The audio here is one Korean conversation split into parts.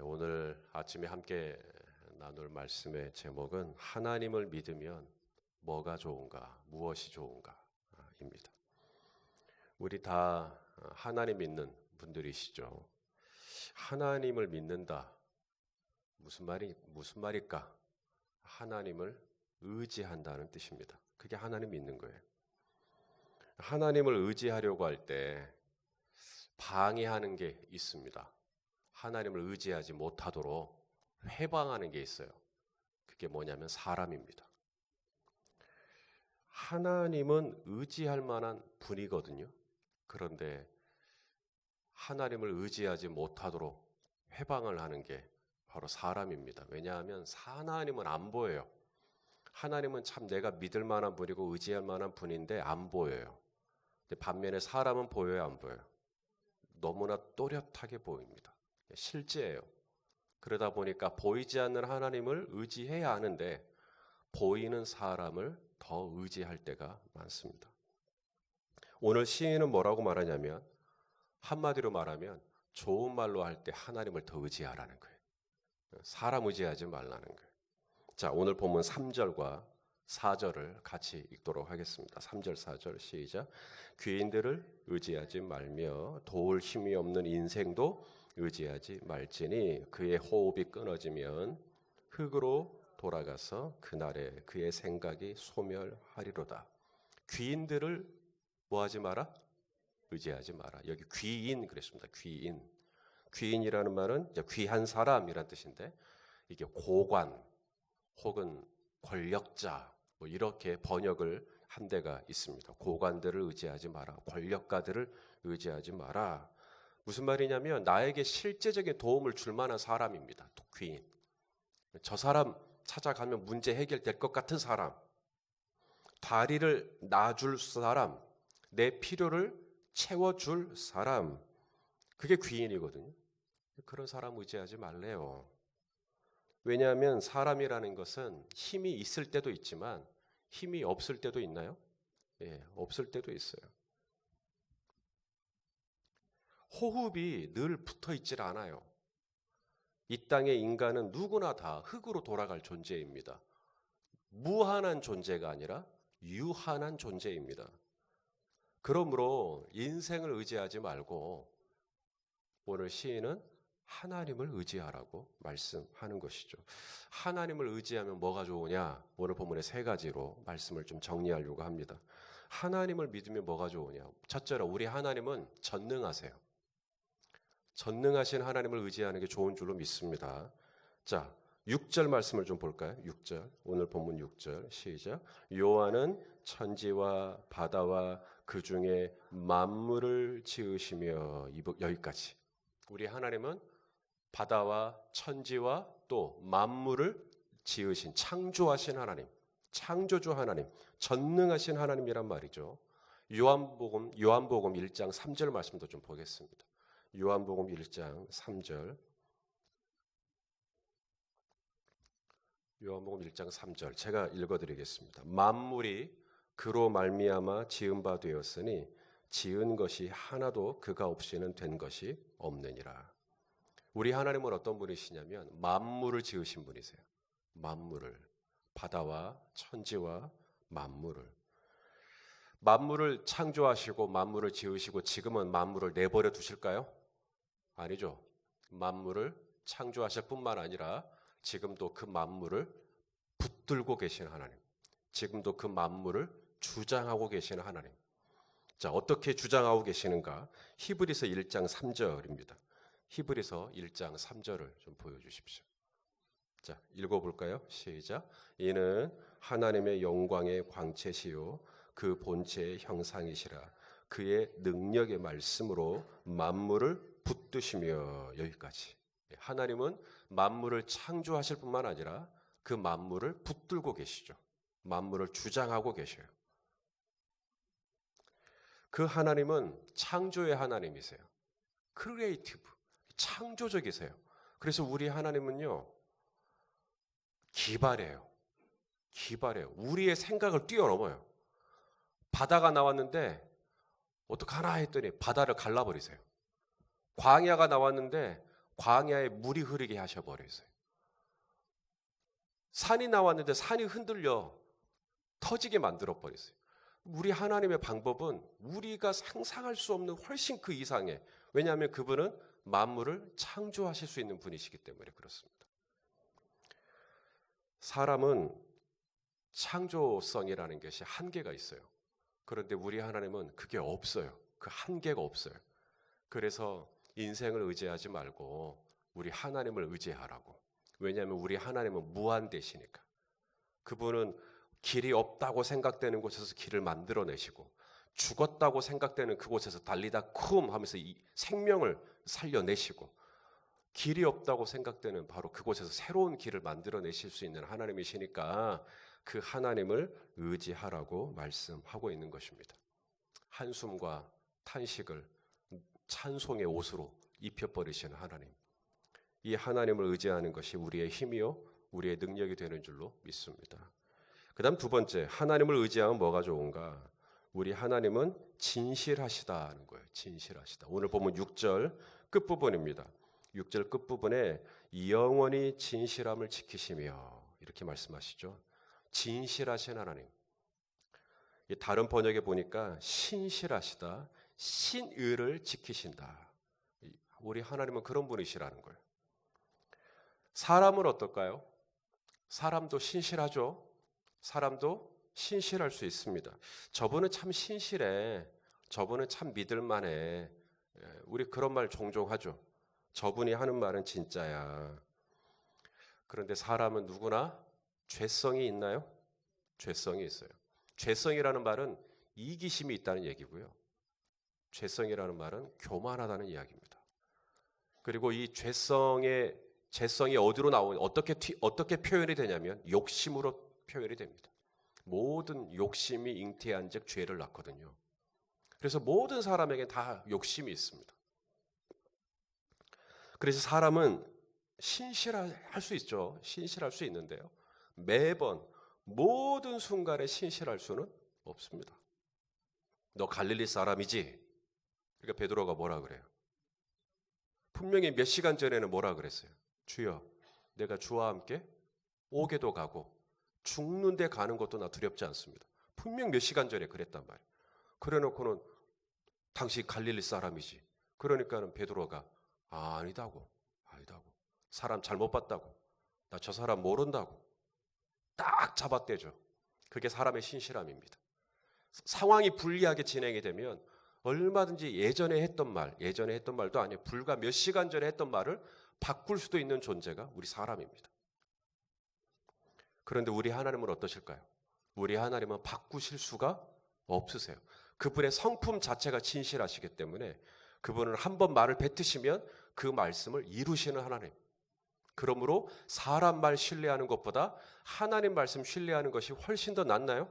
오늘 아침에 함께 나눌 말씀의 제목은 하나님을 믿으면 뭐가 좋은가, 무엇이 좋은가입니다. 우리 다 하나님 믿는 분들이시죠. 하나님을 믿는다. 무슨 말일까? 하나님을 의지한다는 뜻입니다. 그게 하나님 믿는 거예요. 하나님을 의지하려고 할 때 방해하는 게 있습니다. 하나님을 의지하지 못하도록 회방하는 게 있어요. 그게 뭐냐면 사람입니다. 하나님은 의지할 만한 분이거든요. 그런데 하나님을 의지하지 못하도록 회방을 하는 게 바로 사람입니다. 왜냐하면 하나님은 안 보여요. 하나님은 참 내가 믿을 만한 분이고 의지할 만한 분인데 안 보여요. 근데 반면에 사람은 보여요, 안 보여요? 너무나 또렷하게 보입니다. 실제예요. 그러다 보니까 보이지 않는 하나님을 의지해야 하는데 보이는 사람을 더 의지할 때가 많습니다. 오늘 시인은 뭐라고 말하냐면 한마디로 말하면 좋은 말로 할 때 하나님을 더 의지하라는 거예요. 사람 의지하지 말라는 거예요. 자, 오늘 본문 3절과 4절을 같이 읽도록 하겠습니다. 3절 4절 시작. 귀인들을 의지하지 말며 도울 힘이 없는 인생도 의지하지 말지니 그의 호흡이 끊어지면 흙으로 돌아가서 그날에 그의 생각이 소멸하리로다. 귀인들을 뭐하지 마라? 의지하지 마라. 여기 귀인 그랬습니다. 귀인. 귀인이라는 말은 귀한 사람이란 뜻인데 이게 고관 혹은 권력자 뭐 이렇게 번역을 한 데가 있습니다. 고관들을 의지하지 마라. 권력가들을 의지하지 마라. 무슨 말이냐면 나에게 실제적인 도움을 줄 만한 사람입니다. 귀인. 저 사람 찾아가면 문제 해결될 것 같은 사람. 다리를 놔줄 사람. 내 필요를 채워줄 사람. 그게 귀인이거든요. 그런 사람 의지하지 말래요. 왜냐하면 사람이라는 것은 힘이 있을 때도 있지만 힘이 없을 때도 있나요? 예, 없을 때도 있어요. 호흡이 늘 붙어 있질 않아요. 이 땅의 인간은 누구나 다 흙으로 돌아갈 존재입니다. 무한한 존재가 아니라 유한한 존재입니다. 그러므로 인생을 의지하지 말고 오늘 시인은 하나님을 의지하라고 말씀하는 것이죠. 하나님을 의지하면 뭐가 좋으냐? 오늘 본문의 세 가지로 말씀을 좀 정리하려고 합니다. 하나님을 믿으면 뭐가 좋으냐? 첫째로 우리 하나님은 전능하세요. 전능하신 하나님을 의지하는 게 좋은 줄로 믿습니다. 자, 6절 말씀을 좀 볼까요? 6절. 오늘 본문 6절 시작. 여호와는 천지와 바다와 그 중에 만물을 지으시며 여기까지. 우리 하나님은 바다와 천지와 또 만물을 지으신 창조하신 하나님, 창조주 하나님, 전능하신 하나님이란 말이죠. 요한복음 1장 3절 말씀도 좀 보겠습니다. 요한복음 1장 3절. 요한복음 1장 3절 제가 읽어드리겠습니다. 만물이 그로 말미암아 지은 바 되었으니 지은 것이 하나도 그가 없이는 된 것이 없느니라. 우리 하나님은 어떤 분이시냐면 만물을 지으신 분이세요. 만물을, 바다와 천지와 만물을. 만물을 창조하시고 만물을 지으시고 지금은 만물을 내버려 두실까요? 아니죠. 만물을 창조하실 뿐만 아니라 지금도 그 만물을 붙들고 계신 하나님. 지금도 그 만물을 주장하고 계시는 하나님. 자, 어떻게 주장하고 계시는가? 히브리서 1장 3절입니다. 히브리서 1장 3절을 좀 보여주십시오. 자, 읽어볼까요? 시작. 이는 하나님의 영광의 광채시요 그 본체의 형상이시라. 그의 능력의 말씀으로 만물을 붙드시며 여기까지. 하나님은 만물을 창조하실 뿐만 아니라 그 만물을 붙들고 계시죠. 만물을 주장하고 계셔요. 그 하나님은 창조의 하나님이세요. 크리에이티브, 창조적이세요. 그래서 우리 하나님은요, 기발해요. 우리의 생각을 뛰어넘어요. 바다가 나왔는데 어떡하나 했더니 바다를 갈라버리세요. 광야가 나왔는데 광야에 물이 흐르게 하셔버렸어요. 산이 나왔는데 산이 흔들려 터지게 만들어버렸어요. 우리 하나님의 방법은 우리가 상상할 수 없는 훨씬 그 이상의, 왜냐하면 그분은 만물을 창조하실 수 있는 분이시기 때문에 그렇습니다. 사람은 창조성이라는 것이 한계가 있어요. 그런데 우리 하나님은 그게 없어요. 그 한계가 없어요. 그래서 인생을 의지하지 말고 우리 하나님을 의지하라고. 왜냐하면 우리 하나님은 무한대시니까. 그분은 길이 없다고 생각되는 곳에서 길을 만들어내시고, 죽었다고 생각되는 그곳에서 달리다 쿰 하면서 이 생명을 살려내시고, 길이 없다고 생각되는 바로 그곳에서 새로운 길을 만들어내실 수 있는 하나님이시니까 그 하나님을 의지하라고 말씀하고 있는 것입니다. 한숨과 탄식을 찬송의 옷으로 입혀버리시는 하나님, 이 하나님을 의지하는 것이 우리의 힘이요 우리의 능력이 되는 줄로 믿습니다. 그 다음 두 번째, 하나님을 의지하면 뭐가 좋은가? 우리 하나님은 진실하시다는 거예요. 진실하시다. 오늘 보면 6절 끝부분입니다. 6절 끝부분에 영원히 진실함을 지키시며 이렇게 말씀하시죠. 진실하신 하나님. 다른 번역에 보니까 신실하시다, 신의를 지키신다. 우리 하나님은 그런 분이시라는 거예요. 사람은 어떨까요? 사람도 신실하죠. 사람도 신실할 수 있습니다. 저분은 참 신실해. 저분은 참 믿을만해. 우리 그런 말 종종 하죠. 저분이 하는 말은 진짜야. 그런데 사람은 누구나 죄성이 있나요? 죄성이 있어요. 죄성이라는 말은 이기심이 있다는 얘기고요. 죄성이라는 말은 교만하다는 이야기입니다. 그리고 이 죄성이 어디로 나오냐, 어떻게 표현이 되냐면 욕심으로 표현이 됩니다. 모든 욕심이 잉태한 즉 죄를 낳거든요. 그래서 모든 사람에게 다 욕심이 있습니다. 그래서 사람은 신실할 수 있죠. 신실할 수 있는데요. 매번 모든 순간에 신실할 수는 없습니다. 너 갈릴리 사람이지? 그러니까 베드로가 뭐라 그래요? 분명히 몇 시간 전에는 뭐라 그랬어요? 주여, 내가 주와 함께 오게도 가고 죽는 데 가는 것도 나 두렵지 않습니다. 분명 몇 시간 전에 그랬단 말이에요. 그래놓고는 당신 갈릴리 사람이지. 그러니까는 베드로가 아니다고. 사람 잘못 봤다고. 나 저 사람 모른다고. 딱 잡아떼죠. 그게 사람의 신실함입니다. 상황이 불리하게 진행이 되면 얼마든지 예전에 했던 말도 아니에요. 불과 몇 시간 전에 했던 말을 바꿀 수도 있는 존재가 우리 사람입니다. 그런데 우리 하나님은 어떠실까요? 우리 하나님은 바꾸실 수가 없으세요. 그분의 성품 자체가 진실하시기 때문에 그분은 한번 말을 뱉으시면 그 말씀을 이루시는 하나님. 그러므로 사람 말 신뢰하는 것보다 하나님 말씀 신뢰하는 것이 훨씬 더 낫나요?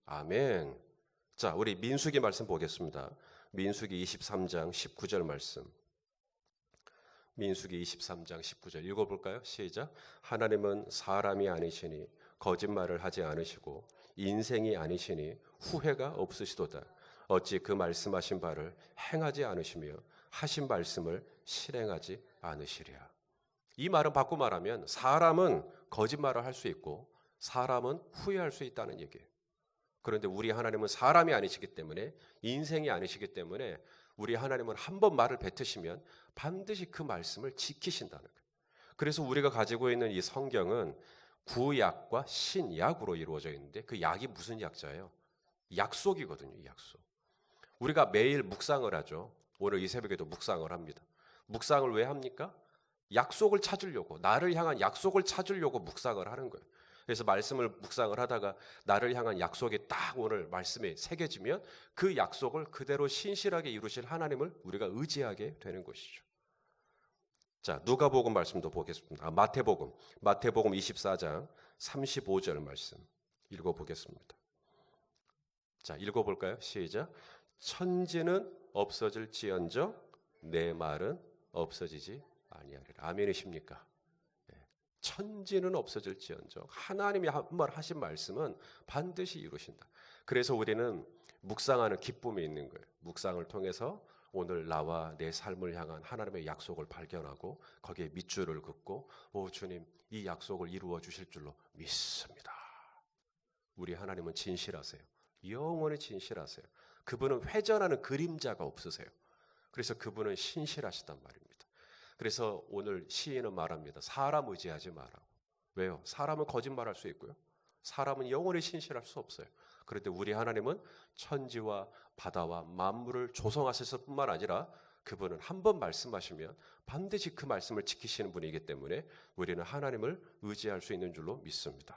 아멘. 자, 우리 민수기 말씀 보겠습니다. 민수기 23장 19절 말씀. 민수기 23장 19절 읽어볼까요? 시작. 하나님은 사람이 아니시니 거짓말을 하지 않으시고 인생이 아니시니 후회가 없으시도다. 어찌 그 말씀하신 바를 행하지 않으시며 하신 말씀을 실행하지 않으시랴. 이 말은 바꿔 말하면 사람은 거짓말을 할 수 있고 사람은 후회할 수 있다는 얘기예요. 그런데 우리 하나님은 사람이 아니시기 때문에, 인생이 아니시기 때문에 우리 하나님은 한 번 말을 뱉으시면 반드시 그 말씀을 지키신다는 거예요. 그래서 우리가 가지고 있는 이 성경은 구약과 신약으로 이루어져 있는데 그 약이 무슨 약자예요? 약속이거든요. 약속. 우리가 매일 묵상을 하죠. 오늘 이 새벽에도 묵상을 합니다. 묵상을 왜 합니까? 약속을 찾으려고, 나를 향한 약속을 찾으려고 묵상을 하는 거예요. 그래서 말씀을 묵상을 하다가 나를 향한 약속이 딱 오늘 말씀에 새겨지면 그 약속을 그대로 신실하게 이루실 하나님을 우리가 의지하게 되는 것이죠. 자, 누가복음 말씀도 보겠습니다. 마태복음 24장 35절 말씀 읽어보겠습니다. 자, 읽어볼까요? 시작. 천지는 없어질지언정 내 말은 없어지지 아니하리라. 아멘이십니까? 천지는 없어질지언정 하나님이 한 말 하신 말씀은 반드시 이루신다. 그래서 우리는 묵상하는 기쁨이 있는 거예요. 묵상을 통해서 오늘 나와 내 삶을 향한 하나님의 약속을 발견하고 거기에 밑줄을 긋고 주님 이 약속을 이루어 주실 줄로 믿습니다. 우리 하나님은 진실하세요. 영원히 진실하세요. 그분은 회전하는 그림자가 없으세요. 그래서 그분은 신실하시단 말입니다. 그래서 오늘 시인은 말합니다. 사람 의지하지 마라고. 왜요? 사람은 거짓말할 수 있고요. 사람은 영원히 신실할 수 없어요. 그런데 우리 하나님은 천지와 바다와 만물을 조성하셨을 뿐만 아니라 그분은 한 번 말씀하시면 반드시 그 말씀을 지키시는 분이기 때문에 우리는 하나님을 의지할 수 있는 줄로 믿습니다.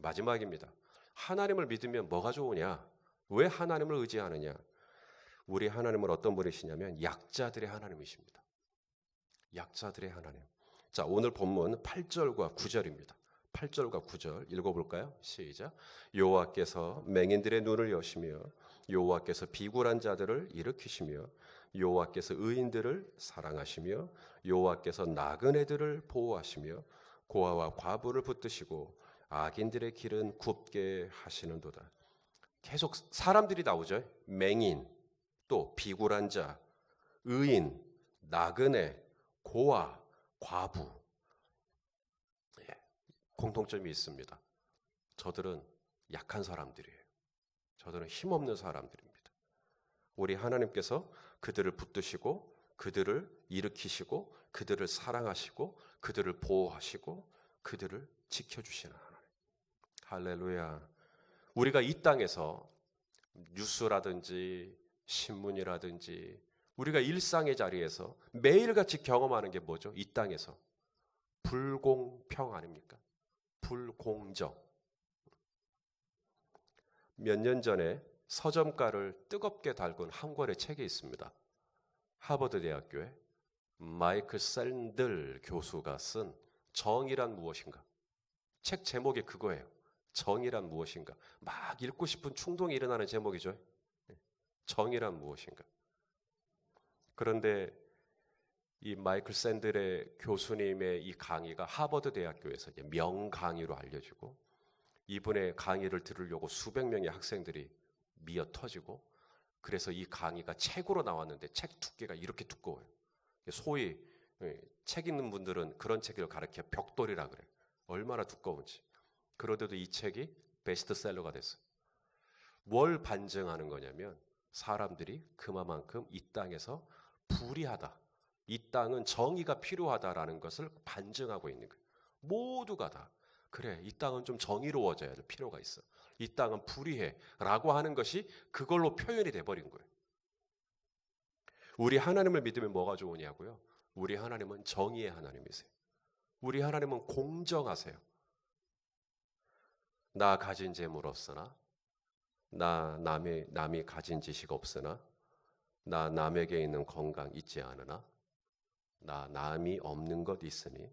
마지막입니다. 하나님을 믿으면 뭐가 좋으냐? 왜 하나님을 의지하느냐? 우리 하나님은 어떤 분이시냐면 약자들의 하나님이십니다. 약자들의 하나님. 자, 오늘 본문 8절과 9절입니다. 8절과 9절 읽어볼까요? 시작. 여호와께서 맹인들의 눈을 여시며 여호와께서 비굴한 자들을 일으키시며 여호와께서 의인들을 사랑하시며 여호와께서 나그네들을 보호하시며 고아와 과부를 붙드시고 악인들의 길은 굽게 하시는도다. 계속 사람들이 나오죠. 맹인, 또 비굴한 자, 의인, 나그네, 고아, 과부. 공통점이 있습니다. 저들은 약한 사람들이에요. 저들은 힘없는 사람들입니다. 우리 하나님께서 그들을 붙드시고 그들을 일으키시고 그들을 사랑하시고 그들을 보호하시고 그들을 지켜주시는 하나님. 할렐루야. 우리가 이 땅에서 뉴스라든지 신문이라든지 우리가 일상의 자리에서 매일같이 경험하는 게 뭐죠? 이 땅에서 불공평 아닙니까? 불공정. 몇 년 전에 서점가를 뜨겁게 달군 한 권의 책이 있습니다. 하버드 대학교에 마이클 샌들 교수가 쓴 정의란 무엇인가? 책 제목이 그거예요. 정의란 무엇인가? 막 읽고 싶은 충동이 일어나는 제목이죠. 정의란 무엇인가? 그런데 이 마이클 샌들의 교수님의 이 강의가 하버드 대학교에서 이제 명강의로 알려지고 이분의 강의를 들으려고 수백 명의 학생들이 미어 터지고 그래서 이 강의가 책으로 나왔는데 책 두께가 이렇게 두꺼워요. 소위 책 읽는 분들은 그런 책을 가리켜 벽돌이라 그래요. 얼마나 두꺼운지. 그런데도 이 책이 베스트셀러가 됐어요. 뭘 반증하는 거냐면 사람들이 그만큼 이 땅에서 불의하다. 이 땅은 정의가 필요하다라는 것을 반증하고 있는 거예요. 모두가 다. 그래, 이 땅은 좀 정의로워져야 될 필요가 있어. 이 땅은 불의해. 라고 하는 것이 그걸로 표현이 돼버린 거예요. 우리 하나님을 믿으면 뭐가 좋으냐고요? 우리 하나님은 정의의 하나님이세요. 우리 하나님은 공정하세요. 나 가진 재물 없으나, 나 남이 가진 지식 없으나, 나 남에게 있는 건강 있지 않으나, 나 남이 없는 것 있으니,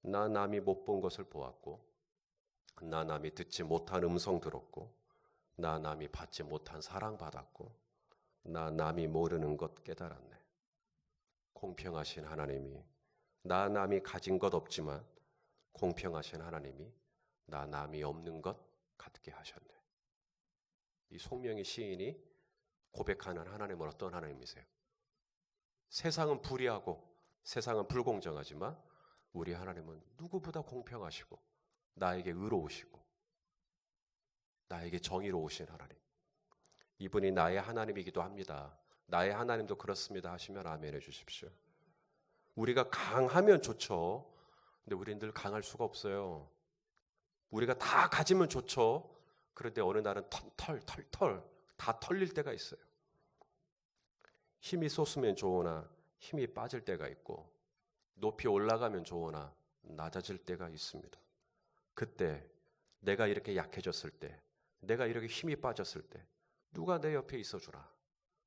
나 남이 못 본 것을 보았고, 나 남이 듣지 못한 음성 들었고, 나 남이 받지 못한 사랑 받았고, 나 남이 모르는 것 깨달았네. 공평하신 하나님이 나 남이 가진 것 없지만 공평하신 하나님이 나 남이 없는 것 갖게 하셨네. 이 송명희 시인이 고백하는 하나님은 어떤 하나님이세요? 세상은 불의하고 세상은 불공정하지만 우리 하나님은 누구보다 공평하시고 나에게 의로우시고 나에게 정의로우신 하나님. 이분이 나의 하나님이기도 합니다. 나의 하나님도 그렇습니다 하시면 아멘 해주십시오. 우리가 강하면 좋죠. 근데 우리는 늘 강할 수가 없어요. 우리가 다 가지면 좋죠. 그런데 어느 날은 털 다 털릴 때가 있어요. 힘이 솟으면 좋으나 힘이 빠질 때가 있고 높이 올라가면 좋으나 낮아질 때가 있습니다. 그때 내가 이렇게 약해졌을 때 내가 이렇게 힘이 빠졌을 때 누가 내 옆에 있어주나?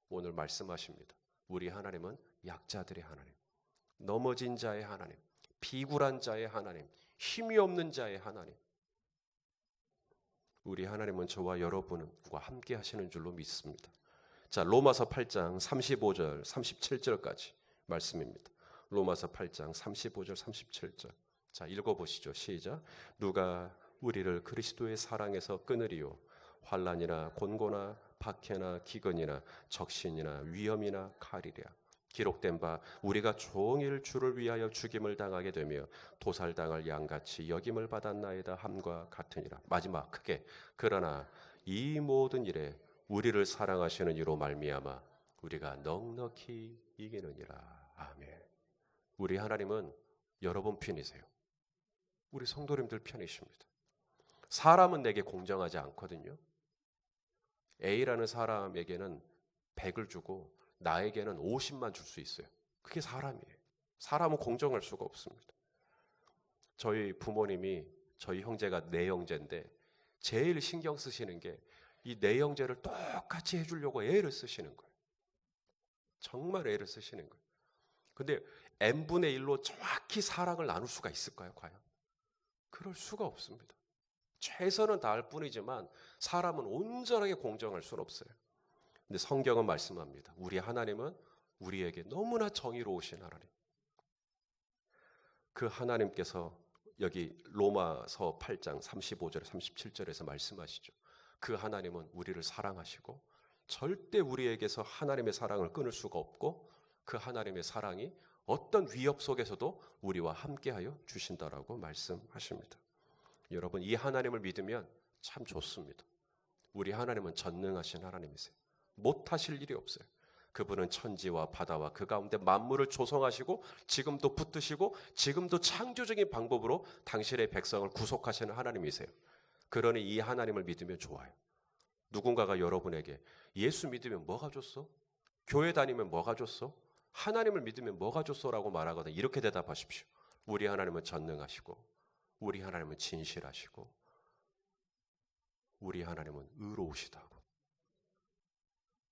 오늘 말씀하십니다. 우리 하나님은 약자들의 하나님, 넘어진 자의 하나님, 비굴한 자의 하나님, 힘이 없는 자의 하나님. 우리 하나님은 저와 여러분과 함께 하시는 줄로 믿습니다. 자, 로마서 8장 35절, 37절까지 말씀입니다. 로마서 8장 35절, 37절. 자, 읽어보시죠. 시작. 누가 우리를 그리스도의 사랑에서 끊으리요? 환난이나 곤고나 박해나 기근이나 적신이나 위험이나 칼이랴. 기록된 바 우리가 종일 주를 위하여 죽임을 당하게 되며 도살당할 양같이 여김을 받았나이다 함과 같으니라. 마지막 크게 그러나 이 모든 일에 우리를 사랑하시는 이로 말미암아 우리가 넉넉히 이기느니라. 아멘. 우리 하나님은 여러분 편이세요. 우리 성도님들 편이십니다. 사람은 내게 공정하지 않거든요. A라는 사람에게는 100을 주고 나에게는 50만 줄 수 있어요. 그게 사람이에요. 사람은 공정할 수가 없습니다. 저희 부모님이 저희 형제가 네 형제인데 제일 신경 쓰시는 게 이 네 형제를 똑같이 해주려고 애를 쓰시는 거예요. 정말 애를 쓰시는 거예요. 근데 n분의 1로 정확히 사랑을 나눌 수가 있을까요? 과연? 그럴 수가 없습니다. 최선은 다할 뿐이지만 사람은 온전하게 공정할 수는 없어요. 근데 성경은 말씀합니다. 우리 하나님은 우리에게 너무나 정의로우신 하나님. 그 하나님께서 여기 로마서 8장 35절 37절에서 말씀하시죠. 그 하나님은 우리를 사랑하시고 절대 우리에게서 하나님의 사랑을 끊을 수가 없고 그 하나님의 사랑이 어떤 위협 속에서도 우리와 함께하여 주신다라고 말씀하십니다. 여러분, 이 하나님을 믿으면 참 좋습니다. 우리 하나님은 전능하신 하나님이세요. 못하실 일이 없어요. 그분은 천지와 바다와 그 가운데 만물을 조성하시고 지금도 붙드시고 지금도 창조적인 방법으로 당신의 백성을 구속하시는 하나님이세요. 그러니 이 하나님을 믿으면 좋아요. 누군가가 여러분에게 예수 믿으면 뭐가 좋소? 교회 다니면 뭐가 좋소? 하나님을 믿으면 뭐가 좋소? 라고 말하거든. 이렇게 대답하십시오. 우리 하나님은 전능하시고 우리 하나님은 진실하시고 우리 하나님은 의로우시다고.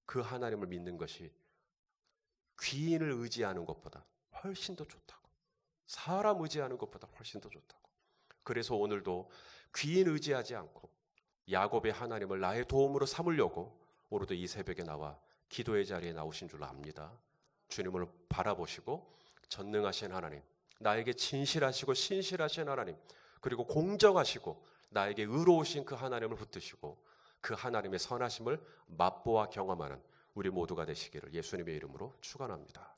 그 하나님을 믿는 것이 귀인을 의지하는 것보다 훨씬 더 좋다고. 사람 의지하는 것보다 훨씬 더 좋다고. 그래서 오늘도 귀인 의지하지 않고 야곱의 하나님을 나의 도움으로 삼으려고 오늘도 이 새벽에 나와 기도의 자리에 나오신 줄 압니다. 주님을 바라보시고 전능하신 하나님, 나에게 진실하시고 신실하신 하나님, 그리고 공정하시고 나에게 의로우신 그 하나님을 붙드시고 그 하나님의 선하심을 맛보아 경험하는 우리 모두가 되시기를 예수님의 이름으로 축원합니다.